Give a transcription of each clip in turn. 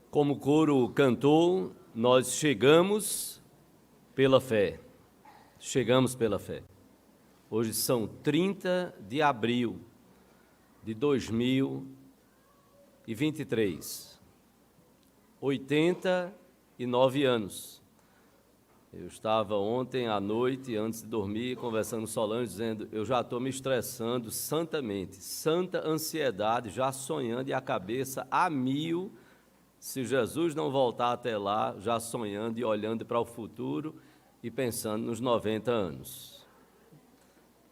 Como o coro cantou, nós chegamos pela fé. Chegamos pela fé. Hoje são 30 de abril de 2023. 89 anos. Eu estava ontem à noite, antes de dormir, conversando com Solange, dizendo, eu já estou me estressando santamente, santa ansiedade, já sonhando e a cabeça a mil, se Jesus não voltar até lá, já sonhando e olhando para o futuro e pensando nos 90 anos.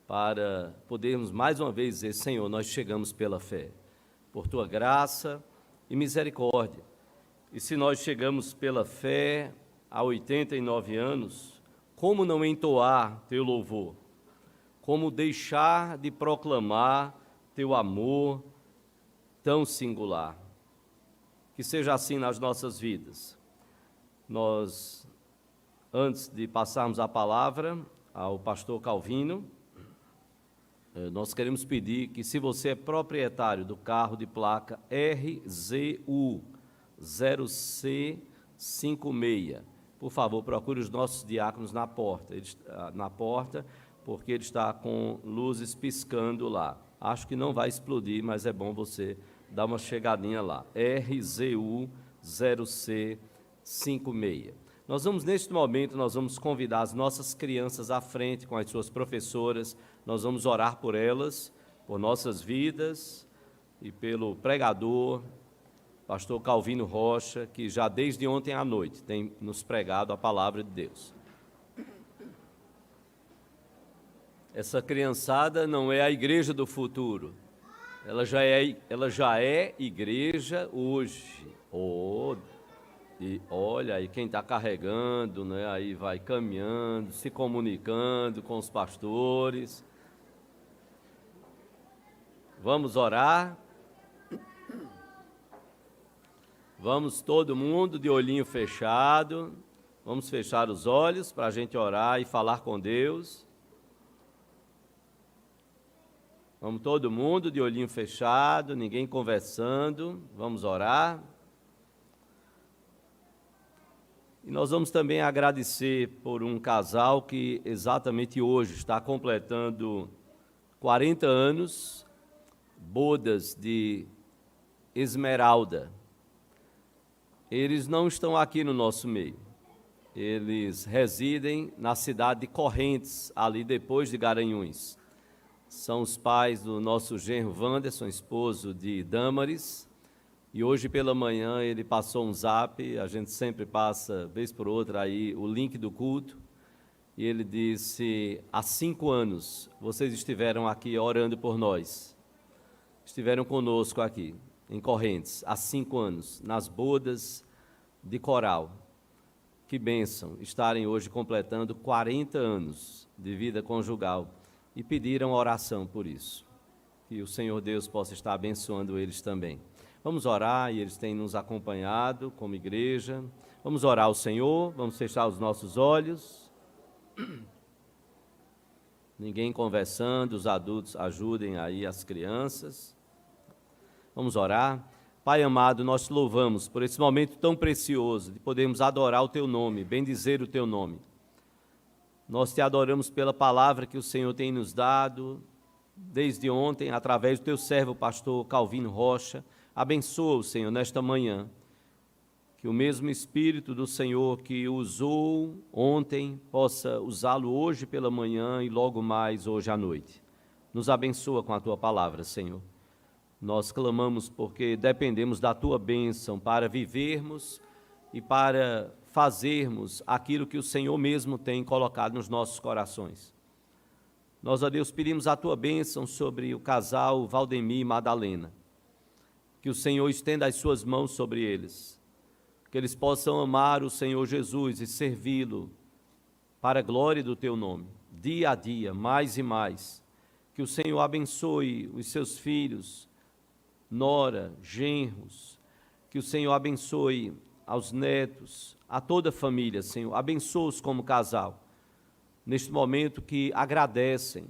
Para podermos mais uma vez dizer, Senhor, nós chegamos pela fé, por Tua graça e misericórdia. E se nós chegamos pela fé há 89 anos, como não entoar Teu louvor? Como deixar de proclamar Teu amor tão singular? Que seja assim nas nossas vidas. Nós, antes de passarmos a palavra ao pastor Calvino, nós queremos pedir que, se você é proprietário do carro de placa RZU 0C56, por favor, procure os nossos diáconos na porta, porque ele está com luzes piscando lá. Acho que não vai explodir, mas é bom você dar uma chegadinha lá. RZU 0C56. Neste momento, nós vamos convidar as nossas crianças à frente com as suas professoras. Nós vamos orar por elas, por nossas vidas e pelo pregador, pastor Calvino Rocha, que já desde ontem à noite tem nos pregado a palavra de Deus. Essa criançada não é a igreja do futuro, ela já é igreja hoje. E olha aí, quem está carregando, né, aí vai caminhando, se comunicando com os pastores. Vamos orar. Vamos todo mundo de olhinho fechado, vamos fechar os olhos para a gente orar e falar com Deus. Vamos todo mundo de olhinho fechado, ninguém conversando, vamos orar. E nós vamos também agradecer por um casal que exatamente hoje está completando 40 anos, bodas de Esmeralda. Eles não estão aqui no nosso meio, eles residem na cidade de Correntes, ali depois de Garanhuns. São os pais do nosso genro Wanderson, esposo de Damaris, e hoje pela manhã ele passou um zap, a gente sempre passa, vez por outra, aí o link do culto, e ele disse, há 5 anos vocês estiveram aqui orando por nós, estiveram conosco aqui, em Correntes, há 5 anos, nas bodas de coral. Que bênção estarem hoje completando 40 anos de vida conjugal e pediram oração por isso. Que o Senhor Deus possa estar abençoando eles também. Vamos orar, e eles têm nos acompanhado como igreja. Vamos orar ao Senhor, vamos fechar os nossos olhos. Ninguém conversando, os adultos ajudem aí as crianças. Vamos orar. Pai amado, nós te louvamos por esse momento tão precioso de podermos adorar o Teu nome, bendizer o Teu nome. Nós te adoramos pela palavra que o Senhor tem nos dado desde ontem, através do Teu servo, pastor Calvino Rocha. Abençoa o Senhor nesta manhã, que o mesmo Espírito do Senhor que usou ontem possa usá-lo hoje pela manhã e logo mais hoje à noite. Nos abençoa com a Tua palavra, Senhor. Nós clamamos porque dependemos da Tua bênção para vivermos e para fazermos aquilo que o Senhor mesmo tem colocado nos nossos corações. Nós, ó Deus, pedimos a Tua bênção sobre o casal Valdemir e Madalena. Que o Senhor estenda as Suas mãos sobre eles. Que eles possam amar o Senhor Jesus e servi-lo para a glória do Teu nome, dia a dia, mais e mais. Que o Senhor abençoe os seus filhos, nora, genros, que o Senhor abençoe aos netos, a toda a família, Senhor, abençoa-os como casal, neste momento que agradecem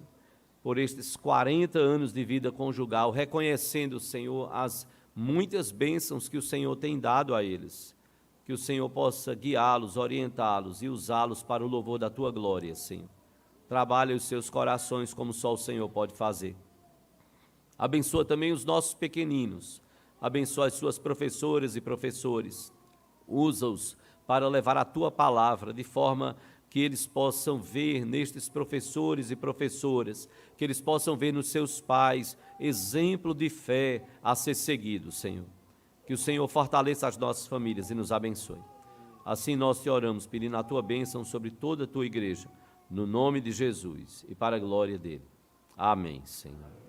por estes 40 anos de vida conjugal, reconhecendo, Senhor, as muitas bênçãos que o Senhor tem dado a eles, que o Senhor possa guiá-los, orientá-los e usá-los para o louvor da tua glória, Senhor. Trabalha os seus corações como só o Senhor pode fazer. Abençoa também os nossos pequeninos, abençoa as suas professoras e professores, usa-os para levar a tua palavra, de forma que eles possam ver nestes professores e professoras, que eles possam ver nos seus pais exemplo de fé a ser seguido, Senhor. Que o Senhor fortaleça as nossas famílias e nos abençoe. Assim nós te oramos, pedindo a tua bênção sobre toda a tua igreja, no nome de Jesus e para a glória dele. Amém, Senhor.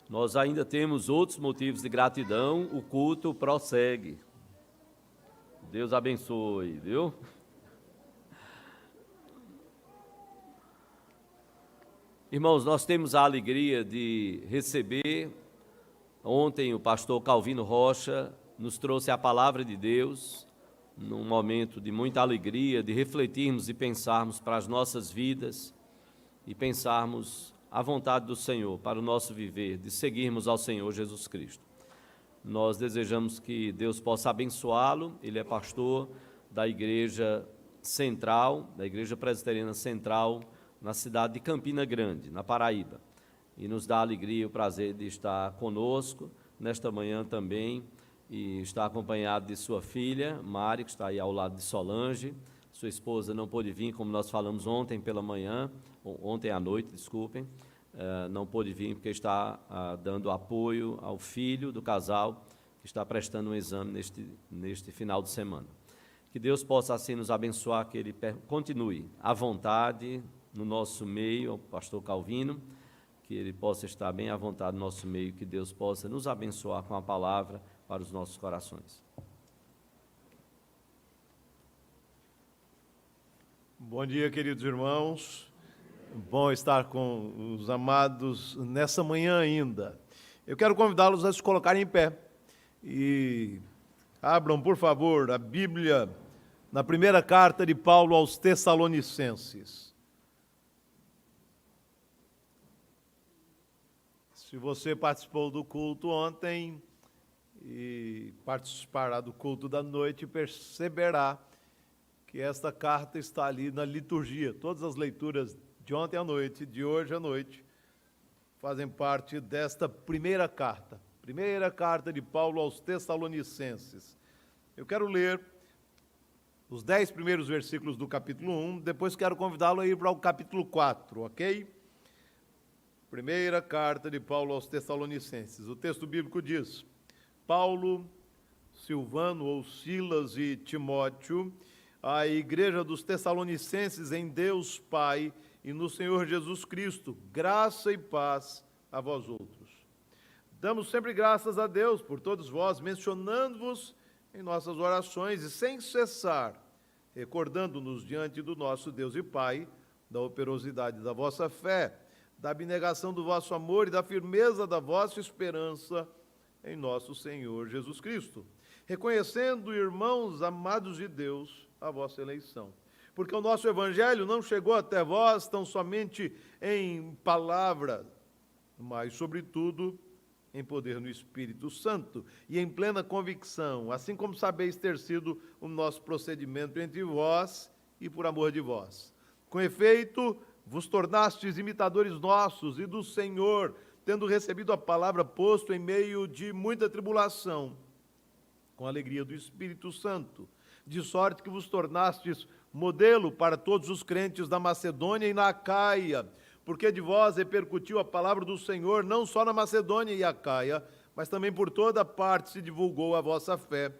Nós ainda temos outros motivos de gratidão, o culto prossegue. Deus abençoe, viu? Irmãos, nós temos a alegria de receber, ontem o pastor Calvino Rocha nos trouxe a palavra de Deus, num momento de muita alegria, de refletirmos e pensarmos para as nossas vidas e pensarmos a vontade do Senhor para o nosso viver, de seguirmos ao Senhor Jesus Cristo. Nós desejamos que Deus possa abençoá-lo. Ele é pastor da Igreja Central, da Igreja Presbiteriana Central, na cidade de Campina Grande, na Paraíba. E nos dá a alegria e o prazer de estar conosco nesta manhã também, e está acompanhado de sua filha, Mari, que está aí ao lado de Solange. Sua esposa não pôde vir, como nós falamos ontem pela manhã, ontem à noite, desculpem, não pôde vir porque está dando apoio ao filho do casal que está prestando um exame neste final de semana. Que Deus possa assim nos abençoar, que ele continue à vontade no nosso meio, o pastor Calvino, que ele possa estar bem à vontade no nosso meio, que Deus possa nos abençoar com a palavra para os nossos corações. Bom dia, queridos irmãos. Bom estar com os amados nessa manhã ainda. Eu quero convidá-los a se colocarem em pé e abram, por favor, a Bíblia na primeira carta de Paulo aos Tessalonicenses. Se você participou do culto ontem e participará do culto da noite, perceberá que esta carta está ali na liturgia. Todas as leituras de ontem à noite, de hoje à noite, fazem parte desta primeira carta de Paulo aos Tessalonicenses. Eu quero ler os 10 primeiros versículos do capítulo 1, depois quero convidá-lo a ir para o capítulo 4, ok? Primeira carta de Paulo aos Tessalonicenses. O texto bíblico diz: Paulo, Silvano ou Silas e Timóteo, a igreja dos Tessalonicenses em Deus Pai e no Senhor Jesus Cristo, graça e paz a vós outros. Damos sempre graças a Deus por todos vós, mencionando-vos em nossas orações e sem cessar, recordando-nos diante do nosso Deus e Pai, da operosidade da vossa fé, da abnegação do vosso amor e da firmeza da vossa esperança em nosso Senhor Jesus Cristo, reconhecendo, irmãos amados de Deus, a vossa eleição. Porque o nosso evangelho não chegou até vós tão somente em palavra, mas, sobretudo, em poder no Espírito Santo e em plena convicção, assim como sabeis ter sido o nosso procedimento entre vós e por amor de vós. Com efeito, vos tornastes imitadores nossos e do Senhor, tendo recebido a palavra posto em meio de muita tribulação, com a alegria do Espírito Santo, de sorte que vos tornastes modelo para todos os crentes da Macedônia e na Acaia, porque de vós repercutiu a palavra do Senhor, não só na Macedônia e Acaia, mas também por toda parte se divulgou a vossa fé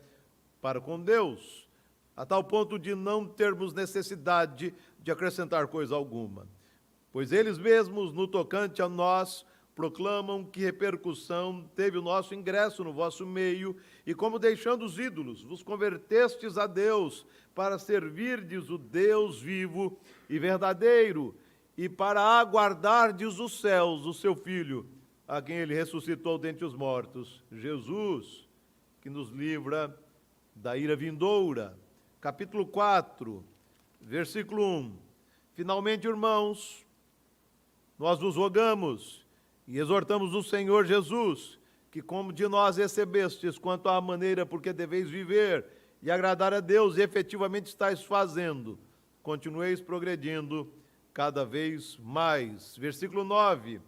para com Deus, a tal ponto de não termos necessidade de acrescentar coisa alguma. Pois eles mesmos, no tocante a nós, proclamam que repercussão teve o nosso ingresso no vosso meio, e como deixando os ídolos, vos convertestes a Deus, para servirdes o Deus vivo e verdadeiro, e para aguardardes os céus, o seu Filho, a quem ele ressuscitou dentre os mortos, Jesus, que nos livra da ira vindoura. capítulo 4, versículo 1. Finalmente, irmãos, nós vos rogamos e exortamos o Senhor Jesus, que como de nós recebestes quanto à maneira porque deveis viver e agradar a Deus e efetivamente estáis fazendo, continueis progredindo cada vez mais. Versículo 9.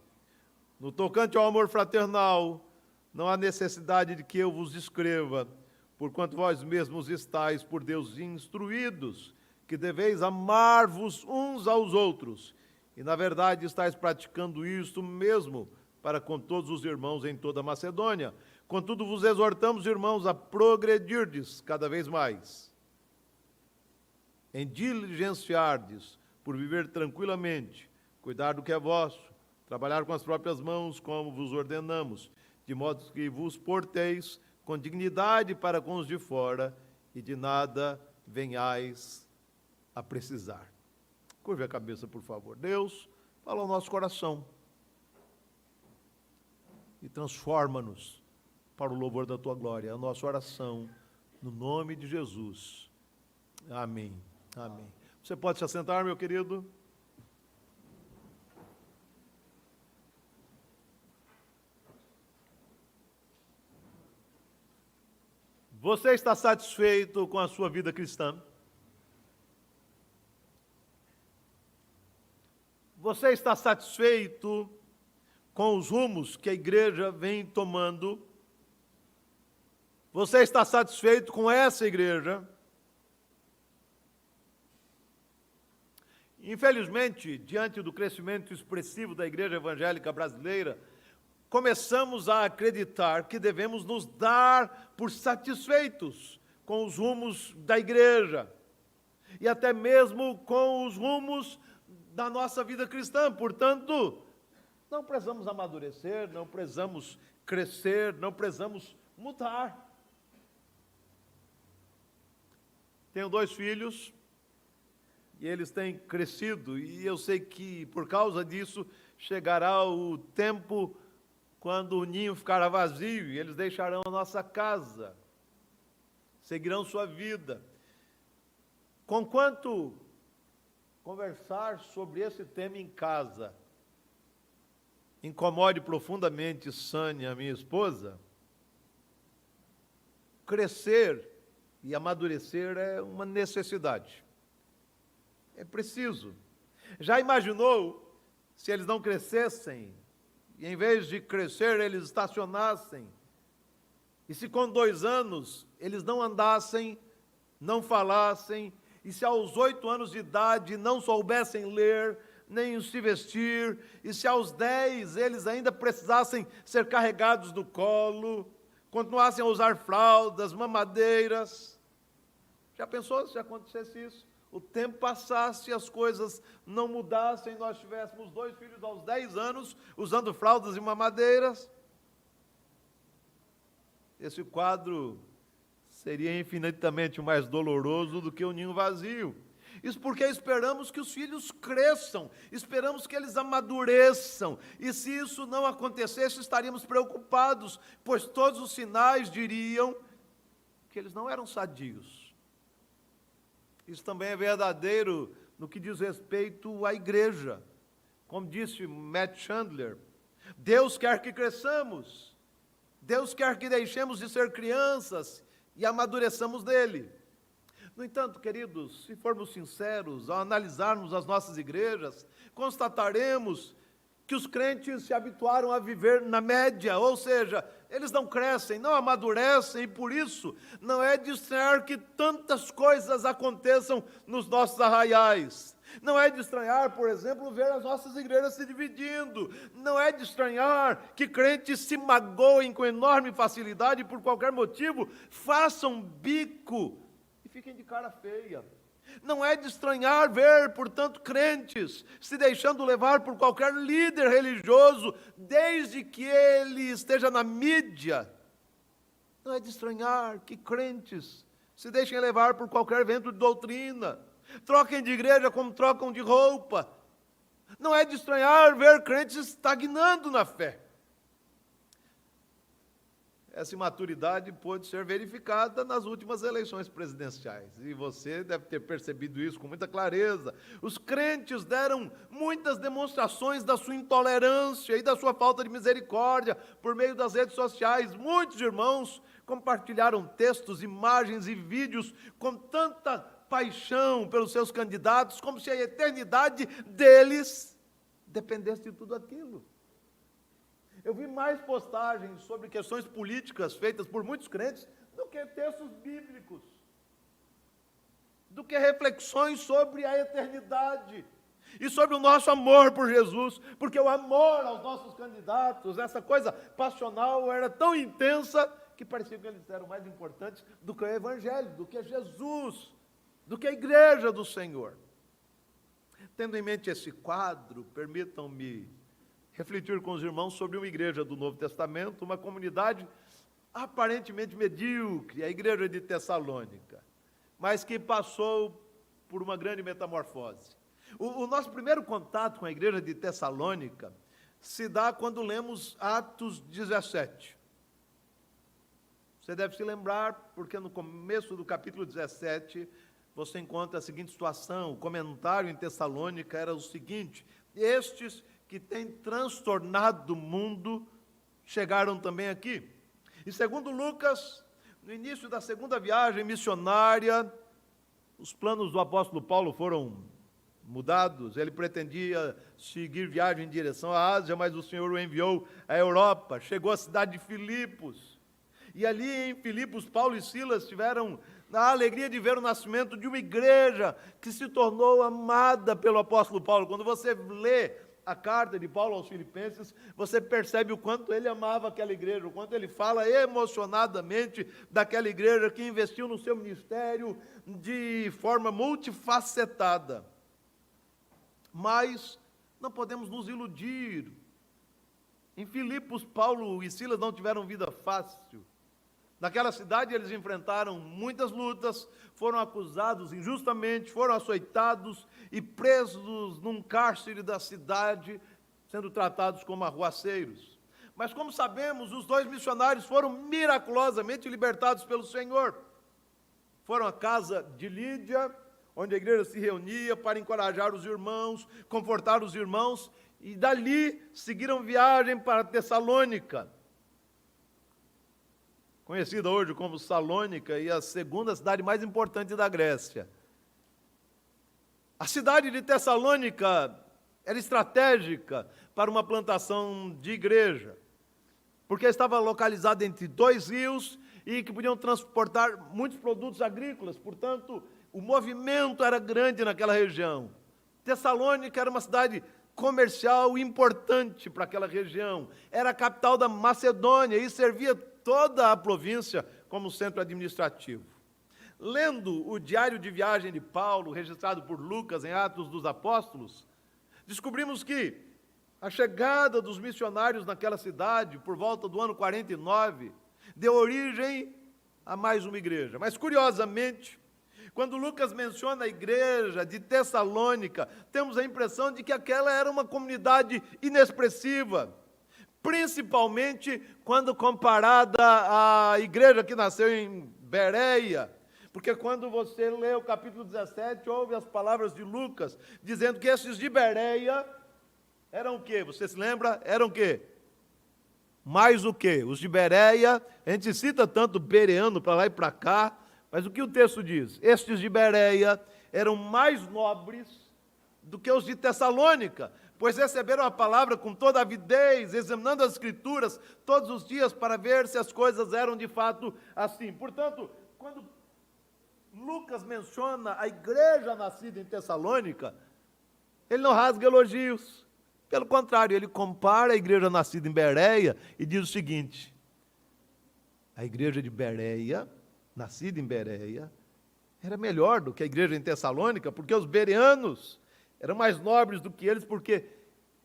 No tocante ao amor fraternal, não há necessidade de que eu vos escreva, porquanto vós mesmos estáis por Deus instruídos, que deveis amar-vos uns aos outros, e na verdade estáis praticando isto mesmo para com todos os irmãos em toda a Macedônia. Contudo, vos exortamos, irmãos, a progredirdes cada vez mais, em diligenciardes por viver tranquilamente, cuidar do que é vosso, trabalhar com as próprias mãos, como vos ordenamos, de modo que vos porteis com dignidade para com os de fora, e de nada venhais a precisar. Curve a cabeça, por favor. Deus, fala ao nosso coração e transforma-nos para o louvor da tua glória. É a nossa oração, no nome de Jesus. Amém. Amém. Você pode se assentar, meu querido? Você está satisfeito com a sua vida cristã? Você está satisfeito com os rumos que a igreja vem tomando? Você está satisfeito com essa igreja? Infelizmente, diante do crescimento expressivo da igreja evangélica brasileira, começamos a acreditar que devemos nos dar por satisfeitos com os rumos da igreja e até mesmo com os rumos da nossa vida cristã. Portanto, não precisamos amadurecer, não precisamos crescer, não precisamos mudar. Tenho 2 filhos e eles têm crescido, e eu sei que por causa disso chegará o tempo quando o ninho ficará vazio e eles deixarão a nossa casa, seguirão sua vida. Conquanto conversar sobre esse tema em casa incomode profundamente Sânia, minha esposa, crescer e amadurecer é uma necessidade. É preciso. Já imaginou se eles não crescessem e em vez de crescer eles estacionassem? E se com 2 anos eles não andassem, não falassem, e se aos 8 anos de idade não soubessem ler, nem se vestir, e se aos 10 eles ainda precisassem ser carregados no colo, continuassem a usar fraldas, mamadeiras? Já pensou se acontecesse isso? O tempo passasse e as coisas não mudassem, nós tivéssemos 2 filhos aos 10 anos, usando fraldas e mamadeiras? Esse quadro seria infinitamente mais doloroso do que o ninho vazio. Isso porque esperamos que os filhos cresçam, esperamos que eles amadureçam, e se isso não acontecesse, estaríamos preocupados, pois todos os sinais diriam que eles não eram sadios. Isso também é verdadeiro no que diz respeito à igreja. Como disse Matt Chandler, Deus quer que cresçamos, Deus quer que deixemos de ser crianças e amadureçamos nele. No entanto, queridos, se formos sinceros, ao analisarmos as nossas igrejas, constataremos que os crentes se habituaram a viver na média, ou seja, eles não crescem, não amadurecem, e por isso não é de estranhar que tantas coisas aconteçam nos nossos arraiais. Não é de estranhar, por exemplo, ver as nossas igrejas se dividindo. Não é de estranhar que crentes se magoem com enorme facilidade e por qualquer motivo façam bico e fiquem de cara feia. Não é de estranhar ver, portanto, crentes se deixando levar por qualquer líder religioso, desde que ele esteja na mídia. Não é de estranhar que crentes se deixem levar por qualquer vento de doutrina, troquem de igreja como trocam de roupa. Não é de estranhar ver crentes estagnando na fé. essa imaturidade pôde ser verificada nas últimas eleições presidenciais. E você deve ter percebido isso com muita clareza. Os crentes deram muitas demonstrações da sua intolerância e da sua falta de misericórdia por meio das redes sociais. Muitos irmãos compartilharam textos, imagens e vídeos com tanta paixão pelos seus candidatos, como se a eternidade deles dependesse de tudo aquilo. Eu vi mais postagens sobre questões políticas feitas por muitos crentes do que textos bíblicos, do que reflexões sobre a eternidade e sobre o nosso amor por Jesus, porque o amor aos nossos candidatos, essa coisa passional, era tão intensa que parecia que eles eram mais importantes do que o Evangelho, do que Jesus, do que a igreja do Senhor. Tendo em mente esse quadro, permitam-me refletir com os irmãos sobre uma igreja do Novo Testamento, uma comunidade aparentemente medíocre, a igreja de Tessalônica, mas que passou por uma grande metamorfose. O nosso primeiro contato com a igreja de Tessalônica se dá quando lemos Atos 17. Você deve se lembrar, porque no começo do capítulo 17, você encontra a seguinte situação, o comentário em Tessalônica era o seguinte: estes que têm transtornado o mundo, chegaram também aqui. E segundo Lucas, no início da segunda viagem missionária, os planos do apóstolo Paulo foram mudados. Ele pretendia seguir viagem em direção à Ásia, mas o Senhor o enviou à Europa. Chegou à cidade de Filipos. E ali em Filipos, Paulo e Silas tiveram a alegria de ver o nascimento de uma igreja que se tornou amada pelo apóstolo Paulo. Quando você lê a carta de Paulo aos Filipenses, você percebe o quanto ele amava aquela igreja, o quanto ele fala emocionadamente daquela igreja que investiu no seu ministério de forma multifacetada. Mas não podemos nos iludir. Em Filipos, Paulo e Silas não tiveram vida fácil. Naquela cidade eles enfrentaram muitas lutas, foram acusados injustamente, foram açoitados e presos num cárcere da cidade, sendo tratados como arruaceiros. Mas como sabemos, os dois missionários foram miraculosamente libertados pelo Senhor. Foram à casa de Lídia, onde a igreja se reunia para encorajar os irmãos, confortar os irmãos, e dali seguiram viagem para Tessalônica, conhecida hoje como Salônica, e a segunda cidade mais importante da Grécia. A cidade de Tessalônica era estratégica para uma plantação de igreja, porque estava localizada entre dois rios e que podiam transportar muitos produtos agrícolas, portanto, o movimento era grande naquela região. Tessalônica era uma cidade comercial importante para aquela região, era a capital da Macedônia e servia toda a província como centro administrativo. Lendo o diário de viagem de Paulo, registrado por Lucas em Atos dos Apóstolos, descobrimos que a chegada dos missionários naquela cidade, por volta do ano 49, deu origem a mais uma igreja. Mas, curiosamente, quando Lucas menciona a igreja de Tessalônica, temos a impressão de que aquela era uma comunidade inexpressiva, principalmente quando comparada à igreja que nasceu em Bereia, porque quando você lê o capítulo 17, ouve as palavras de Lucas, dizendo que esses de Bereia eram o quê? Você se lembra? Eram o quê? Mais o quê? Os de Bereia, a gente cita tanto bereano para lá e para cá, mas o que o texto diz? Estes de Bereia eram mais nobres do que os de Tessalônica, pois receberam a palavra com toda avidez, examinando as Escrituras todos os dias para ver se as coisas eram de fato assim. Portanto, quando Lucas menciona a igreja nascida em Tessalônica, ele não rasga elogios. Pelo contrário, ele compara a igreja nascida em Bereia e diz o seguinte: a igreja de Bereia, nascida em Bereia, era melhor do que a igreja em Tessalônica, porque os bereanos eram mais nobres do que eles, porque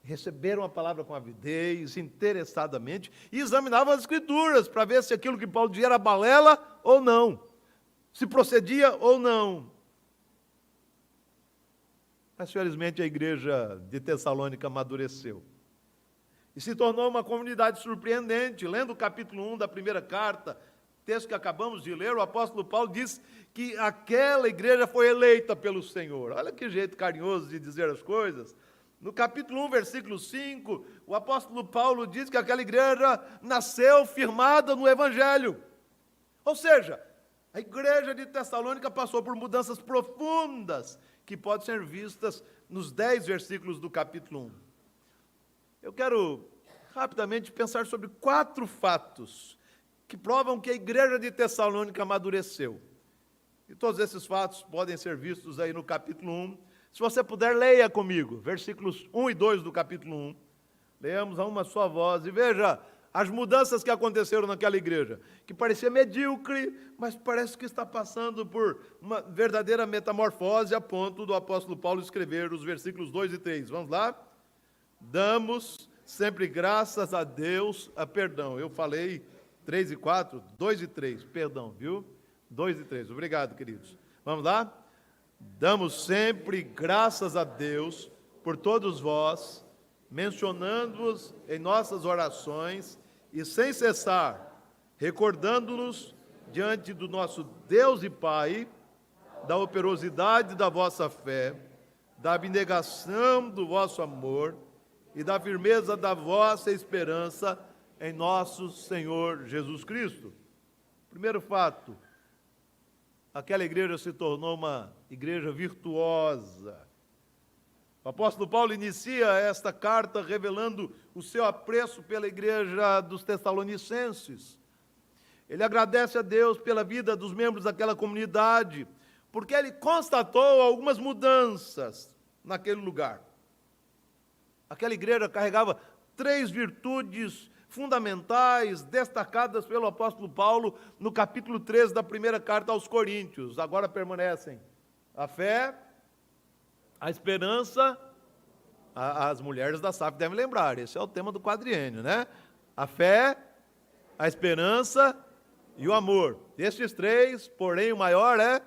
receberam a palavra com avidez, interessadamente, e examinavam as Escrituras para ver se aquilo que Paulo dizia era balela ou não, se procedia ou não. Mas, felizmente, a igreja de Tessalônica amadureceu. E se tornou uma comunidade surpreendente. Lendo o capítulo 1 da primeira carta, texto que acabamos de ler, o apóstolo Paulo diz que aquela igreja foi eleita pelo Senhor. Olha que jeito carinhoso de dizer as coisas. No capítulo 1, versículo 5, o apóstolo Paulo diz que aquela igreja nasceu firmada no Evangelho. Ou seja, a igreja de Tessalônica passou por mudanças profundas, que podem ser vistas nos 10 versículos do capítulo 1. Eu quero rapidamente pensar sobre 4 fatos que provam que a igreja de Tessalônica amadureceu. E todos esses fatos podem ser vistos aí no capítulo 1. Se você puder, leia comigo, versículos 1 e 2 do capítulo 1. Leamos a uma só voz e veja as mudanças que aconteceram naquela igreja, que parecia medíocre, mas parece que está passando por uma verdadeira metamorfose, a ponto do apóstolo Paulo escrever os versículos 2 e 3. Vamos lá? Damos sempre graças a Deus, perdão, eu falei 3 e 4, 2 e 3, perdão, viu? 2 e 3, obrigado, queridos. Vamos lá? Damos sempre graças a Deus por todos vós, mencionando-os em nossas orações e sem cessar, recordando-nos diante do nosso Deus e Pai, da operosidade da vossa fé, da abnegação do vosso amor e da firmeza da vossa esperança em nosso Senhor Jesus Cristo. Primeiro fato, aquela igreja se tornou uma igreja virtuosa. O apóstolo Paulo inicia esta carta revelando o seu apreço pela igreja dos Tessalonicenses. Ele agradece a Deus pela vida dos membros daquela comunidade, porque ele constatou algumas mudanças naquele lugar. Aquela igreja carregava 3 virtudes fundamentais, destacadas pelo apóstolo Paulo no capítulo 13 da primeira carta aos Coríntios. Agora permanecem a fé, a esperança, as mulheres da SAF devem lembrar, esse é o tema do quadriênio, né? A fé, a esperança e o amor. Estes 3, porém o maior é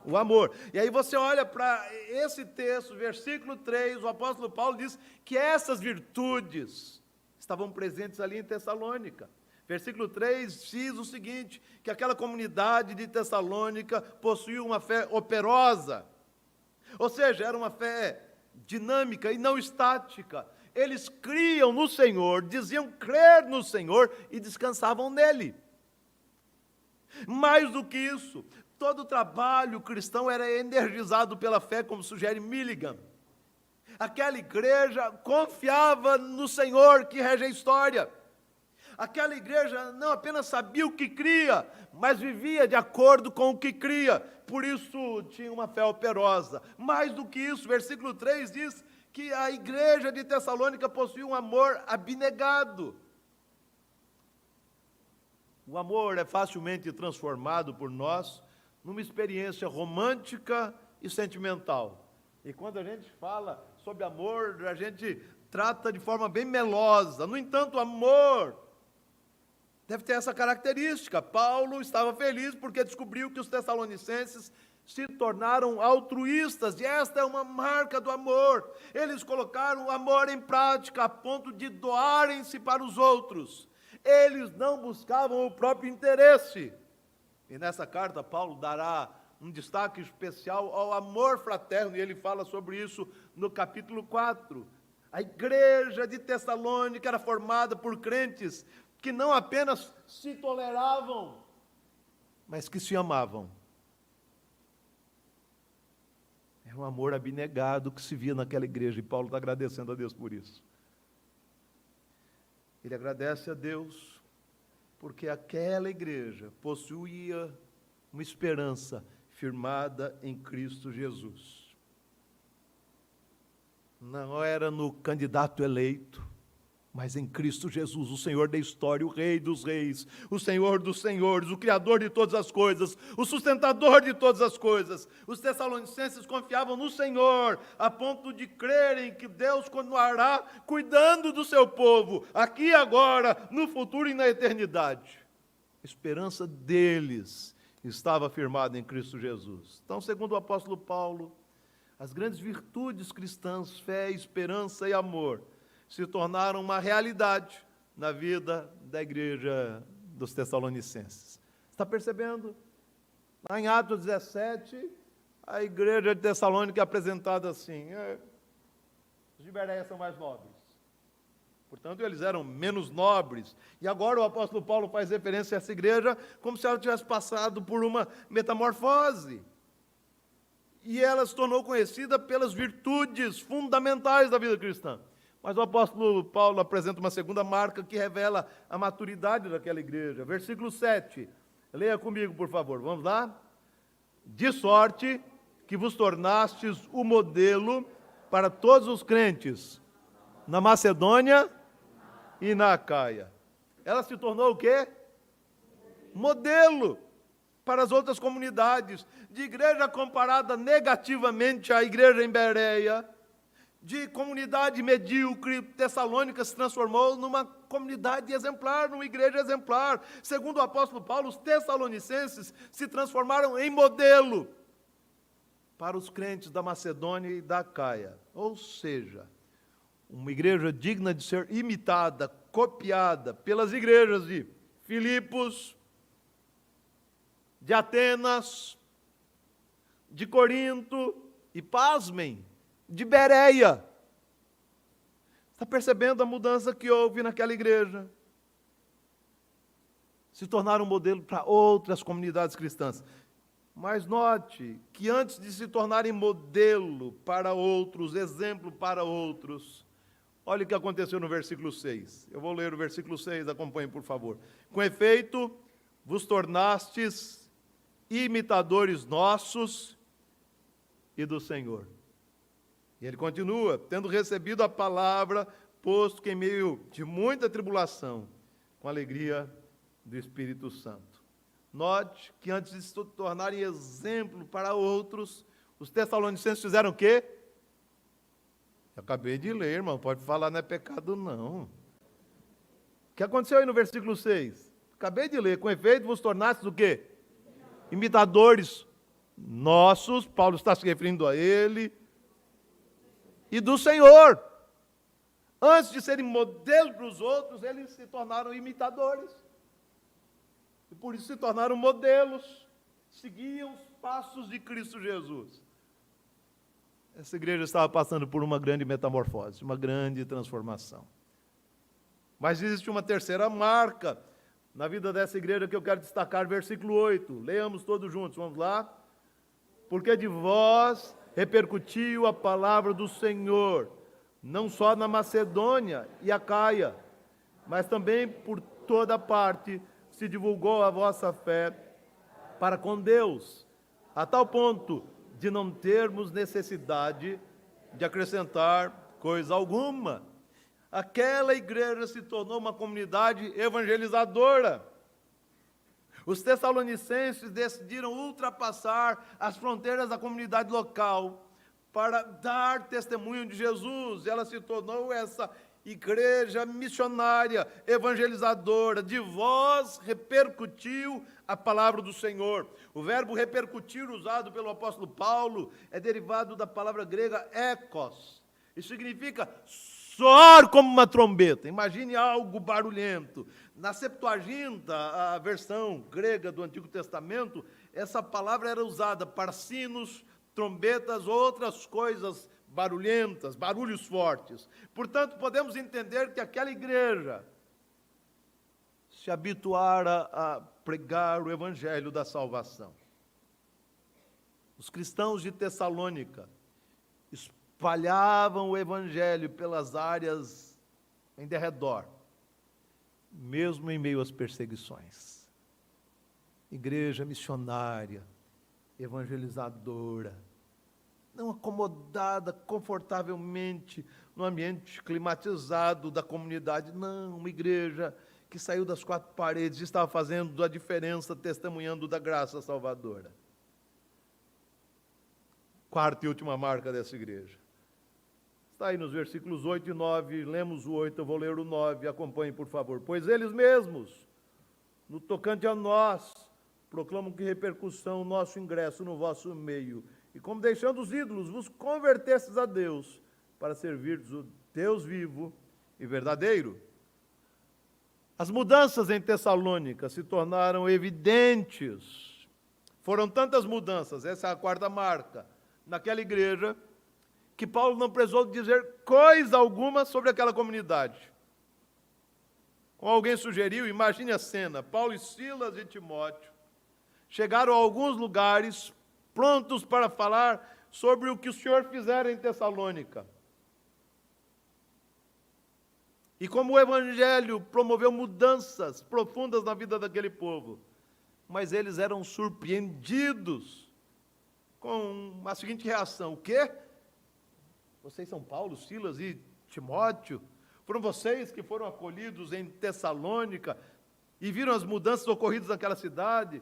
o amor. E aí você olha para esse texto, versículo 3, o apóstolo Paulo diz que essas virtudes estavam presentes ali em Tessalônica. Versículo 3 diz o seguinte, que aquela comunidade de Tessalônica possuía uma fé operosa, ou seja, era uma fé dinâmica e não estática. Eles criam no Senhor, diziam crer no Senhor e descansavam nele. Mais do que isso, todo o trabalho cristão era energizado pela fé, como sugere Milligan. Aquela igreja confiava no Senhor que rege a história. Aquela igreja não apenas sabia o que cria, mas vivia de acordo com o que cria. Por isso tinha uma fé operosa. Mais do que isso, versículo 3 diz que a igreja de Tessalônica possuía um amor abnegado. O amor é facilmente transformado por nós numa experiência romântica e sentimental. E quando a gente fala sobre amor, a gente trata de forma bem melosa. No entanto, o amor deve ter essa característica. Paulo estava feliz porque descobriu que os tessalonicenses se tornaram altruístas, e esta é uma marca do amor. Eles colocaram o amor em prática a ponto de doarem-se para os outros. Eles não buscavam o próprio interesse. E nessa carta, Paulo dará um destaque especial ao amor fraterno, e ele fala sobre isso no capítulo 4. A igreja de Tessalônica era formada por crentes que não apenas se toleravam, mas que se amavam. Era um amor abnegado que se via naquela igreja, e Paulo está agradecendo a Deus por isso. Ele agradece a Deus porque aquela igreja possuía uma esperança firmada em Cristo Jesus. Não era no candidato eleito, mas em Cristo Jesus, o Senhor da história, o Rei dos reis, o Senhor dos senhores, o Criador de todas as coisas, o sustentador de todas as coisas. Os tessalonicenses confiavam no Senhor, a ponto de crerem que Deus continuará cuidando do seu povo, aqui e agora, no futuro e na eternidade. A esperança deles estava firmada em Cristo Jesus. Então, segundo o apóstolo Paulo, as grandes virtudes cristãs, fé, esperança e amor, se tornaram uma realidade na vida da igreja dos Tessalonicenses. Está percebendo? Lá em Atos 17, a igreja de Tessalônica é apresentada assim: os de Bereia são mais nobres. Portanto, eles eram menos nobres. E agora o apóstolo Paulo faz referência a essa igreja como se ela tivesse passado por uma metamorfose. E ela se tornou conhecida pelas virtudes fundamentais da vida cristã. Mas o apóstolo Paulo apresenta uma segunda marca que revela a maturidade daquela igreja. Versículo 7. Leia comigo, por favor. Vamos lá? De sorte que vos tornastes o modelo para todos os crentes na Macedônia e na Acaia. Ela se tornou o quê? Modelo para as outras comunidades, de igreja comparada negativamente à igreja em Bereia, de comunidade medíocre. Tessalônica se transformou numa comunidade exemplar, numa igreja exemplar. Segundo o apóstolo Paulo, os tessalonicenses se transformaram em modelo para os crentes da Macedônia e da Acaia. Ou seja, uma igreja digna de ser imitada, copiada pelas igrejas de Filipos, de Atenas, de Corinto e, pasmem, de Bereia. Está percebendo a mudança que houve naquela igreja? Se tornaram um modelo para outras comunidades cristãs. Mas note que antes de se tornarem modelo para outros, exemplo para outros, olha o que aconteceu no versículo 6. Eu vou ler o versículo 6, acompanhem, por favor. Com efeito, vos tornastes imitadores nossos e do Senhor. E ele continua: tendo recebido a palavra, posto que em meio de muita tribulação, com alegria do Espírito Santo. Note que antes de se tornarem exemplo para outros, os tessalonicenses fizeram o quê? Eu acabei de ler, irmão, pode falar, não é pecado não. O que aconteceu aí no versículo 6? Acabei de ler: com efeito vos tornastes o quê? Imitadores nossos, Paulo está se referindo a ele, e do Senhor. Antes de serem modelo para os outros, eles se tornaram imitadores. E por isso se tornaram modelos, seguiam os passos de Cristo Jesus. Essa igreja estava passando por uma grande metamorfose, uma grande transformação. Mas existe uma terceira marca na vida dessa igreja que eu quero destacar, versículo 8. Leamos todos juntos, vamos lá? Porque de vós repercutiu a palavra do Senhor, não só na Macedônia e Acaia, mas também por toda parte se divulgou a vossa fé para com Deus, a tal ponto de não termos necessidade de acrescentar coisa alguma. Aquela igreja se tornou uma comunidade evangelizadora. Os tessalonicenses decidiram ultrapassar as fronteiras da comunidade local para dar testemunho de Jesus. Ela se tornou essa igreja missionária, evangelizadora. De vós repercutiu a palavra do Senhor. O verbo repercutir, usado pelo apóstolo Paulo, é derivado da palavra grega ekos. Isso significa soar como uma trombeta. Imagine algo barulhento. Na Septuaginta, a versão grega do Antigo Testamento, essa palavra era usada para sinos, trombetas, outras coisas barulhentas, barulhos fortes. Portanto, podemos entender que aquela igreja se habituara a pregar o evangelho da salvação. Os cristãos de Tessalônica espalhavam o evangelho pelas áreas em derredor, mesmo em meio às perseguições. Igreja missionária, evangelizadora, não acomodada confortavelmente no ambiente climatizado da comunidade, não, uma igreja que saiu das quatro paredes e estava fazendo a diferença, testemunhando da graça salvadora. Quarta e última marca dessa igreja. Está aí nos versículos 8 e 9, lemos o 8, eu vou ler o 9, acompanhe, por favor. Pois eles mesmos, no tocante a nós, proclamam que repercussão o nosso ingresso no vosso meio, e como deixando os ídolos, vos convertestes a Deus, para servirdes o Deus vivo e verdadeiro. As mudanças em Tessalônica se tornaram evidentes. Foram tantas mudanças, essa é a quarta marca, naquela igreja, que Paulo não precisou dizer coisa alguma sobre aquela comunidade. Como alguém sugeriu, imagine a cena, Paulo e Silas e Timóteo chegaram a alguns lugares prontos para falar sobre o que o Senhor fizera em Tessalônica. E como o Evangelho promoveu mudanças profundas na vida daquele povo, mas eles eram surpreendidos com a seguinte reação: o quê? Vocês são Paulo, Silas e Timóteo? Foram vocês que foram acolhidos em Tessalônica e viram as mudanças ocorridas naquela cidade?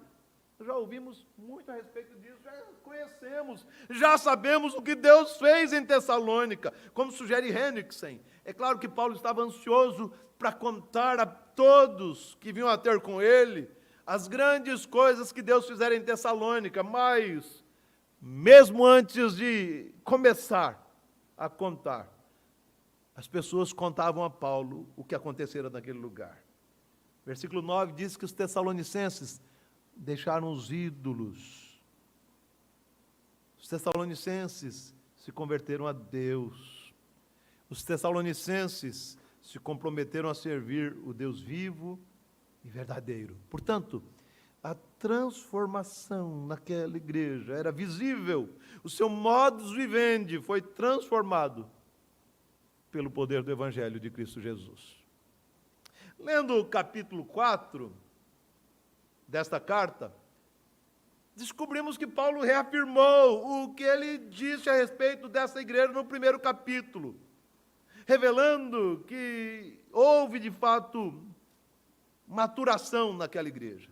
Já ouvimos muito a respeito disso, já conhecemos, já sabemos o que Deus fez em Tessalônica, como sugere Henriksen. É claro que Paulo estava ansioso para contar a todos que vinham a ter com ele as grandes coisas que Deus fizera em Tessalônica, mas, mesmo antes de começar a contar, as pessoas contavam a Paulo o que acontecera naquele lugar. Versículo 9 diz que os tessalonicenses deixaram os ídolos. Os tessalonicenses se converteram a Deus. Os tessalonicenses se comprometeram a servir o Deus vivo e verdadeiro. Portanto, a transformação naquela igreja era visível. O seu modus vivendi foi transformado pelo poder do Evangelho de Cristo Jesus. Lendo o capítulo 4 desta carta, descobrimos que Paulo reafirmou o que ele disse a respeito dessa igreja no primeiro capítulo, revelando que houve, de fato, maturação naquela igreja.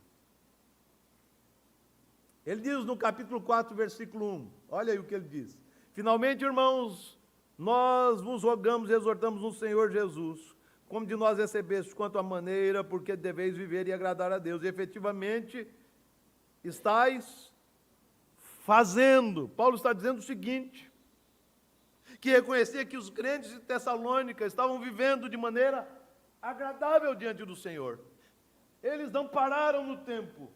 Ele diz no capítulo 4, versículo 1, olha aí o que ele diz: finalmente, irmãos, nós vos rogamos e exortamos no Senhor Jesus, como de nós recebestes quanto à maneira, porque deveis viver e agradar a Deus. E efetivamente estáis fazendo. Paulo está dizendo o seguinte, que reconhecia que os crentes de Tessalônica estavam vivendo de maneira agradável diante do Senhor. Eles não pararam no tempo.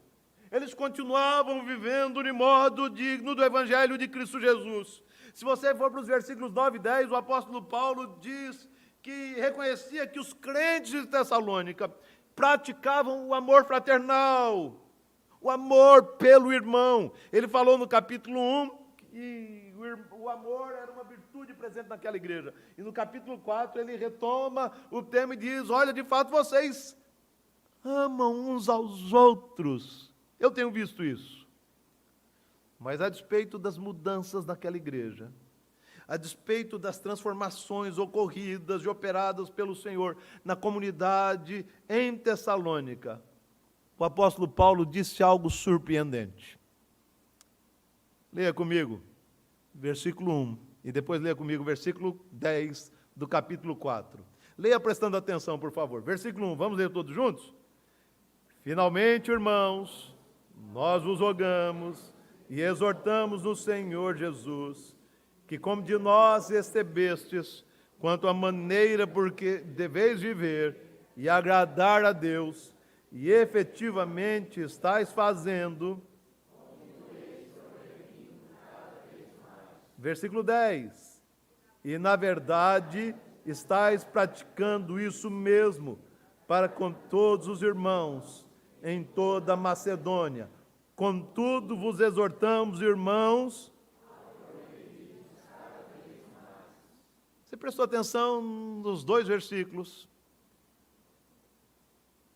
Eles continuavam vivendo de modo digno do Evangelho de Cristo Jesus. Se você for para os versículos 9 e 10, o apóstolo Paulo diz que reconhecia que os crentes de Tessalônica praticavam o amor fraternal, o amor pelo irmão. Ele falou no capítulo 1 que o amor era uma virtude presente naquela igreja. E no capítulo 4 ele retoma o tema e diz: olha, de fato vocês amam uns aos outros. Eu tenho visto isso. Mas a despeito das mudanças naquela igreja, a despeito das transformações ocorridas e operadas pelo Senhor na comunidade em Tessalônica, o apóstolo Paulo disse algo surpreendente. Leia comigo, versículo 1, e depois leia comigo versículo 10 do capítulo 4. Leia prestando atenção, por favor. Versículo 1, vamos ler todos juntos? Finalmente, irmãos, nós vos rogamos e exortamos no Senhor Jesus, que como de nós recebestes, quanto à maneira porque deveis viver e agradar a Deus, e efetivamente estáis fazendo. Versículo 10. E na verdade estáis praticando isso mesmo, para com todos os irmãos em toda a Macedônia. Contudo vos exortamos, irmãos. Você prestou atenção nos dois versículos?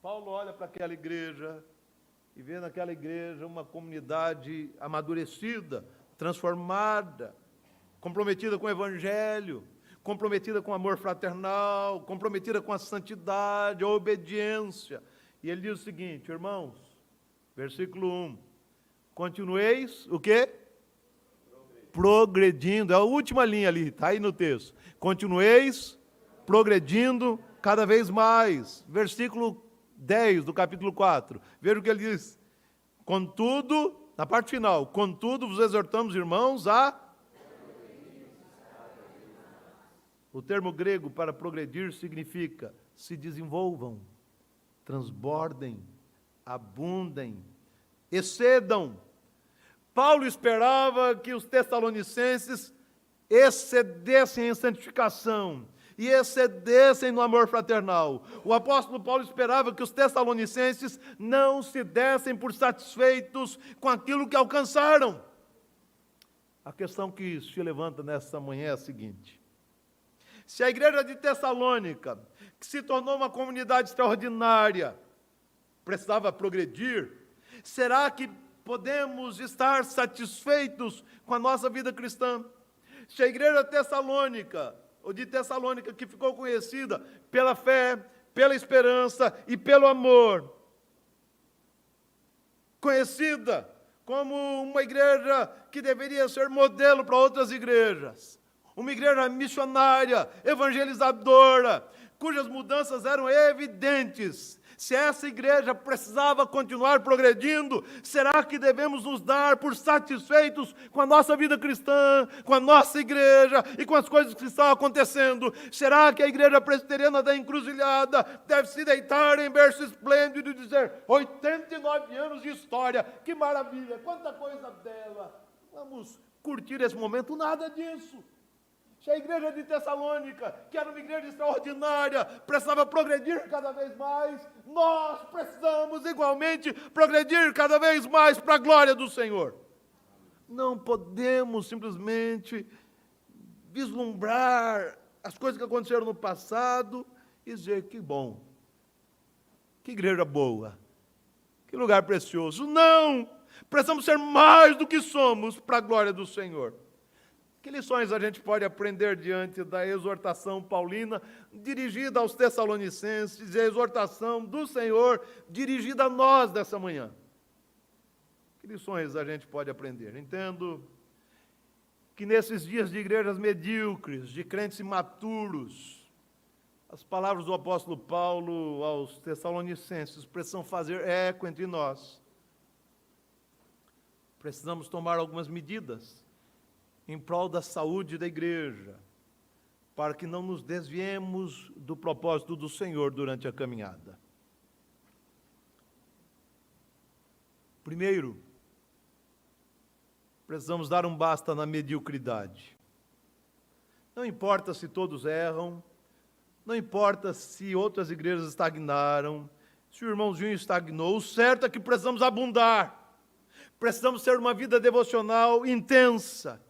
Paulo olha para aquela igreja e vê naquela igreja uma comunidade amadurecida, transformada, comprometida com o Evangelho, comprometida com o amor fraternal, comprometida com a santidade, a obediência. E ele diz o seguinte, irmãos, versículo 1, continueis, o quê? Progredindo, é a última linha ali, está aí no texto. Continueis progredindo cada vez mais. Versículo 10 do capítulo 4. Veja o que ele diz. Contudo, na parte final, contudo vos exortamos, irmãos, a... O termo grego para progredir significa se desenvolvam, transbordem, abundem, excedam. Paulo esperava que os tessalonicenses excedessem em santificação e excedessem no amor fraternal. O apóstolo Paulo esperava que os tessalonicenses não se dessem por satisfeitos com aquilo que alcançaram. A questão que se levanta nesta manhã é a seguinte: se a igreja de Tessalônica, que se tornou uma comunidade extraordinária, precisava progredir, será que podemos estar satisfeitos com a nossa vida cristã? Se a igreja tessalônica, ou de Tessalônica, que ficou conhecida pela fé, pela esperança e pelo amor, conhecida como uma igreja que deveria ser modelo para outras igrejas, uma igreja missionária, evangelizadora, cujas mudanças eram evidentes. Se essa igreja precisava continuar progredindo, será que devemos nos dar por satisfeitos com a nossa vida cristã, com a nossa igreja e com as coisas que estão acontecendo? Será que a igreja presbiteriana da Encruzilhada deve se deitar em berço esplêndido e dizer: 89 anos de história, que maravilha, quanta coisa bela, vamos curtir esse momento? Nada disso. Se a igreja de Tessalônica, que era uma igreja extraordinária, precisava progredir cada vez mais, nós precisamos igualmente progredir cada vez mais para a glória do Senhor. Não podemos simplesmente vislumbrar as coisas que aconteceram no passado e dizer: que bom, que igreja boa, que lugar precioso. Não! Precisamos ser mais do que somos para a glória do Senhor. Que lições a gente pode aprender diante da exortação paulina dirigida aos tessalonicenses e a exortação do Senhor dirigida a nós dessa manhã? Que lições a gente pode aprender? Entendo que nesses dias de igrejas medíocres, de crentes imaturos, as palavras do apóstolo Paulo aos tessalonicenses precisam fazer eco entre nós. Precisamos tomar algumas medidas em prol da saúde da igreja, para que não nos desviemos do propósito do Senhor durante a caminhada. Primeiro, precisamos dar um basta na mediocridade. Não importa se todos erram, não importa se outras igrejas estagnaram, se o irmãozinho estagnou, o certo é que precisamos abundar, precisamos ter uma vida devocional intensa,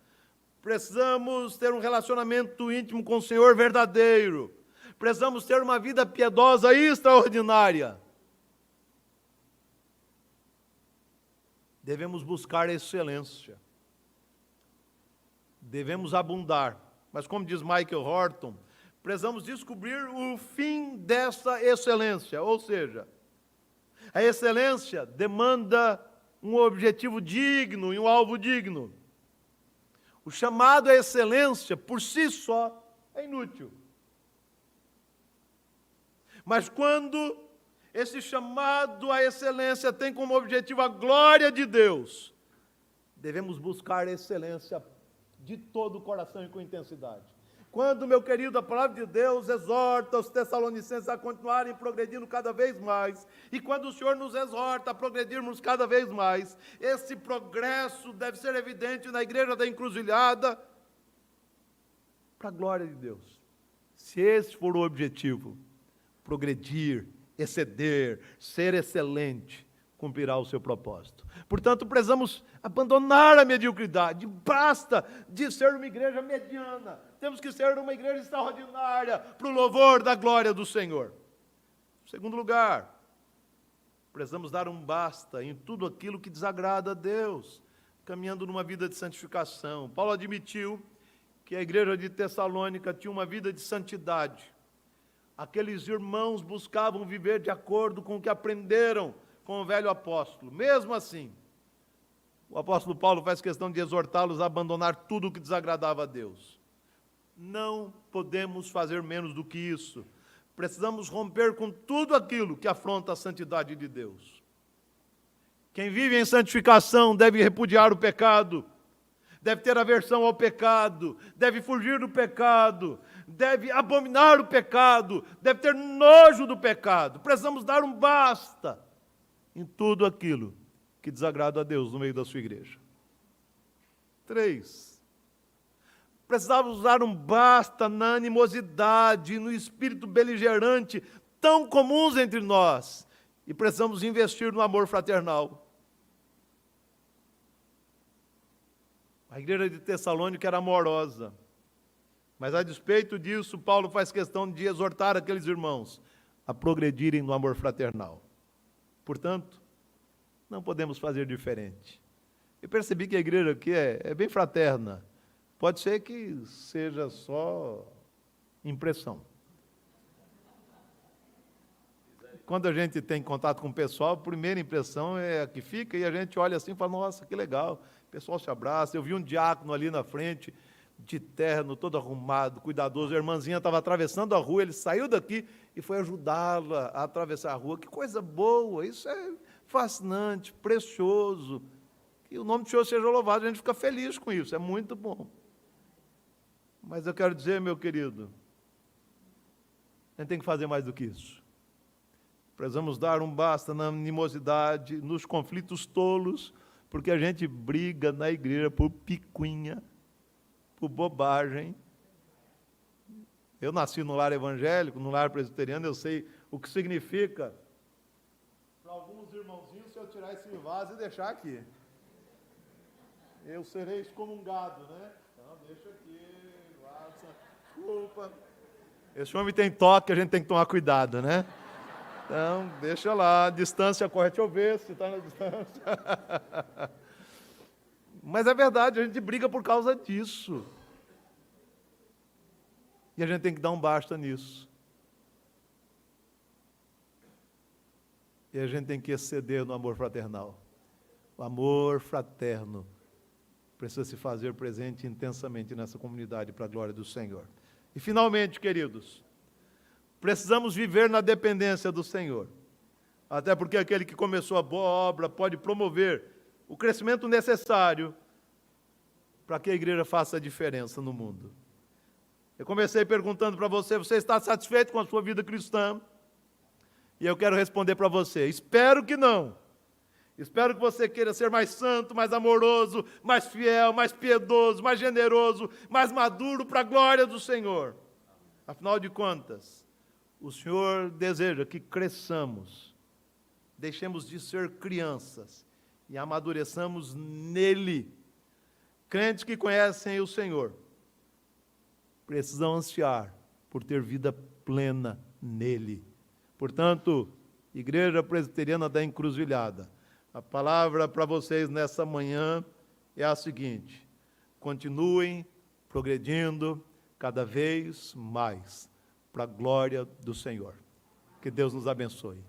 precisamos ter um relacionamento íntimo com o Senhor verdadeiro. Precisamos ter uma vida piedosa e extraordinária. Devemos buscar excelência. Devemos abundar. Mas como diz Michael Horton, precisamos descobrir o fim dessa excelência. Ou seja, a excelência demanda um objetivo digno e um alvo digno. O chamado à excelência, por si só, é inútil. Mas quando esse chamado à excelência tem como objetivo a glória de Deus, devemos buscar a excelência de todo o coração e com intensidade. Quando, meu querido, a palavra de Deus exorta os tessalonicenses a continuarem progredindo cada vez mais, e quando o Senhor nos exorta a progredirmos cada vez mais, esse progresso deve ser evidente na igreja da Encruzilhada, para a glória de Deus. Se esse for o objetivo, progredir, exceder, ser excelente, cumprirá o seu propósito. Portanto, precisamos abandonar a mediocridade. Basta de ser uma igreja mediana. Temos que ser uma igreja extraordinária para o louvor da glória do Senhor. Em segundo lugar, precisamos dar um basta em tudo aquilo que desagrada a Deus, caminhando numa vida de santificação. Paulo admitiu que a igreja de Tessalônica tinha uma vida de santidade. Aqueles irmãos buscavam viver de acordo com o que aprenderam com o velho apóstolo. Mesmo assim, o apóstolo Paulo faz questão de exortá-los a abandonar tudo o que desagradava a Deus. Não podemos fazer menos do que isso. Precisamos romper com tudo aquilo que afronta a santidade de Deus. Quem vive em santificação deve repudiar o pecado, deve ter aversão ao pecado, deve fugir do pecado, deve abominar o pecado, deve ter nojo do pecado. Precisamos dar um basta em tudo aquilo que desagrada a Deus no meio da sua igreja. 3. Precisamos dar um basta na animosidade, no espírito beligerante, tão comuns entre nós. E precisamos investir no amor fraternal. A igreja de Tessalônica era amorosa. Mas a despeito disso, Paulo faz questão de exortar aqueles irmãos a progredirem no amor fraternal. Portanto, não podemos fazer diferente. Eu percebi que a igreja aqui é bem fraterna. Pode ser que seja só impressão. Quando a gente tem contato com o pessoal, a primeira impressão é a que fica, e a gente olha assim e fala, nossa, que legal, o pessoal se abraça. Eu vi um diácono ali na frente, de terno, todo arrumado, cuidadoso. A irmãzinha estava atravessando a rua, ele saiu daqui e foi ajudá-la a atravessar a rua. Que coisa boa, isso é fascinante, precioso. Que o nome do Senhor seja louvado, a gente fica feliz com isso, é muito bom. Mas eu quero dizer, meu querido, a gente tem que fazer mais do que isso. Precisamos dar um basta na animosidade, nos conflitos tolos, porque a gente briga na igreja por picuinha, por bobagem. Eu nasci no lar evangélico, no lar presbiteriano, eu sei o que significa. Para alguns irmãozinhos, se eu tirar esse vaso e deixar aqui, eu serei excomungado, né? Então, deixa aqui, desculpa. Esse homem tem toque, a gente tem que tomar cuidado, né? Então, deixa lá, distância corre, deixa eu ver se está na distância. Mas é verdade, a gente briga por causa disso. E a gente tem que dar um basta nisso. E a gente tem que exceder no amor fraternal. O amor fraterno precisa se fazer presente intensamente nessa comunidade para a glória do Senhor. E finalmente, queridos, precisamos viver na dependência do Senhor. Até porque aquele que começou a boa obra pode promover o crescimento necessário para que a igreja faça a diferença no mundo. Eu comecei perguntando para você, você está satisfeito com a sua vida cristã? E eu quero responder para você, espero que não. Espero que você queira ser mais santo, mais amoroso, mais fiel, mais piedoso, mais generoso, mais maduro para a glória do Senhor. Afinal de contas, o Senhor deseja que cresçamos, deixemos de ser crianças e amadureçamos nele. Crentes que conhecem o Senhor precisam ansiar por ter vida plena nele. Portanto, Igreja Presbiteriana da Encruzilhada, a palavra para vocês nessa manhã é a seguinte: continuem progredindo cada vez mais para a glória do Senhor. Que Deus nos abençoe.